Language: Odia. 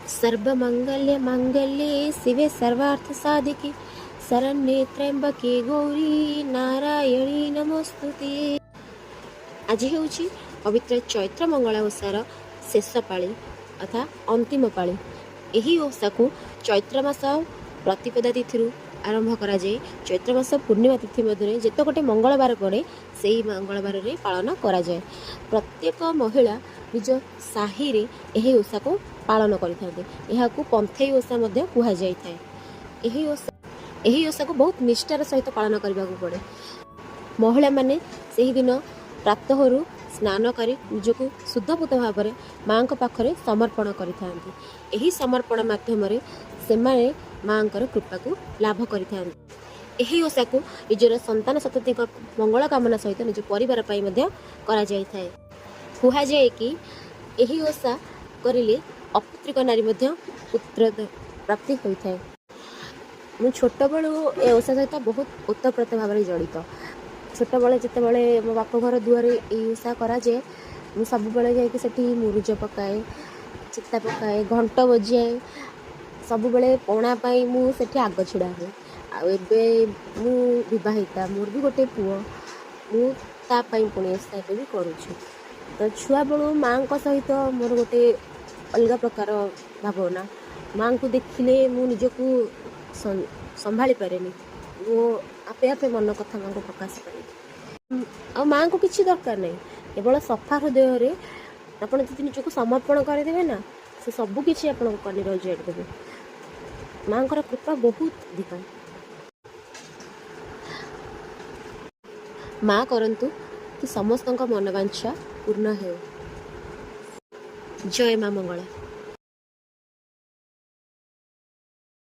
सर्वमंगल्य मंगल्ये शिवे सर्वार्थ साधिके शरण्ये त्र्यंबके गौरी नारायणी नमोस्तुते। आज ହେଉଛି पवित्र चैत्र मंगला ओषार शेष पाଳି अर्थात अंतिम पाଳି। ଏହି ଓଷାକୁ ଚୈତ୍ର ମାସ ପ୍ରତିପଦା ତିଥିରୁ ଆରମ୍ଭ କରାଯାଏ। ଚୈତ୍ର ମାସ ପୂର୍ଣ୍ଣିମା ତିଥି ମଧ୍ୟରେ ଯେତେ ଗୋଟେ ମଙ୍ଗଳବାର ପଡ଼େ ସେହି ମଙ୍ଗଳବାରରେ ପାଳନ କରାଯାଏ। ପ୍ରତ୍ୟେକ ମହିଳା ନିଜ ସାହିରେ ଏହି ଓଷାକୁ ପାଳନ କରିଥାନ୍ତି। ଏହାକୁ ପନ୍ଥେଇ ଓଷା ମଧ୍ୟ କୁହାଯାଇଥାଏ। ଏହି ଓଷାକୁ ବହୁତ ନିଷ୍ଠାର ସହିତ ପାଳନ କରିବାକୁ ପଡ଼େ। ମହିଳାମାନେ ସେହିଦିନ ପ୍ରାତଃରୁ ସ୍ନାନ କରି ନିଜକୁ ଶୁଦ୍ଧପୂତ ଭାବରେ ମାଙ୍କ ପାଖରେ ସମର୍ପଣ କରିଥାନ୍ତି। ଏହି ସମର୍ପଣ ମାଧ୍ୟମରେ ସେମାନେ ମାଙ୍କର କୃପାକୁ ଲାଭ କରିଥାନ୍ତି। ଏହି ଓଷାକୁ ନିଜର ସନ୍ତାନ ସନ୍ତତିଙ୍କ ମଙ୍ଗଳ କାମନା ସହିତ ନିଜ ପରିବାର ପାଇଁ ମଧ୍ୟ କରାଯାଇଥାଏ। କୁହାଯାଏ କି ଏହି ଓଷା କରିଲେ ଅପୁତ୍ରିକ ନାରୀ ମଧ୍ୟ ପୁତ୍ର ପ୍ରାପ୍ତି ହୋଇଥାଏ। ମୁଁ ଛୋଟବେଳୁ ଏ ଓଷା ସହିତ ବହୁତ ଓତପ୍ରୋତ ଭାବରେ ଜଡ଼ିତ। ଛୋଟବେଳେ ଯେତେବେଳେ ମୋ ବାପ ଘର ଦୁଆରେ ଏଇ ଓଷା କରାଯାଏ, ମୁଁ ସବୁବେଳେ ଯାଇକି ସେଠି ମୁରୁଜ ପକାଏ, ଚିତା ପକାଏ, ଘଣ୍ଟ ବଜାଏ। ସବୁବେଳେ ପଣା ପାଇଁ ମୁଁ ସେଠି ଆଗ ଛିଡ଼ା ହୁଏ। ଆଉ ଏବେ ମୁଁ ବିବାହିତା, ମୋର ବି ଗୋଟେ ପୁଅ, ମୁଁ ତା ପାଇଁ ପୁଣି ଓଷା ଏବେ ବି କରୁଛି। ତ ଛୁଆବେଳୁ ମାଙ୍କ ସହିତ ମୋର ଗୋଟେ ଅଲଗା ପ୍ରକାର ଭାବନା। ମାଙ୍କୁ ଦେଖିଲେ ମୁଁ ନିଜକୁ ସମ୍ଭାଳି ପାରେନି। ମୁଁ ଆପେ ଆପେ ମନ କଥା ମାଙ୍କୁ ପ୍ରକାଶ କରେ। ଆଉ ମାଙ୍କୁ କିଛି ଦରକାର ନାହିଁ, କେବଳ ସଫା ହୃଦୟରେ ଆପଣ ଯଦି ନିଜକୁ ସମର୍ପଣ କରିଦେବେ ନା, ସେ ସବୁ କିଛି ଆପଣଙ୍କ କଲିରେ ଉଜାଡ଼ି ଦେବେ। ମାଙ୍କର କୃପା ବହୁତ ଅଧିକ। ମା କରନ୍ତୁ କି ସମସ୍ତଙ୍କ ମନବାଞ୍ଛା ପୂର୍ଣ୍ଣ ହେଉ। ଜୟ ମା ମଙ୍ଗଳା।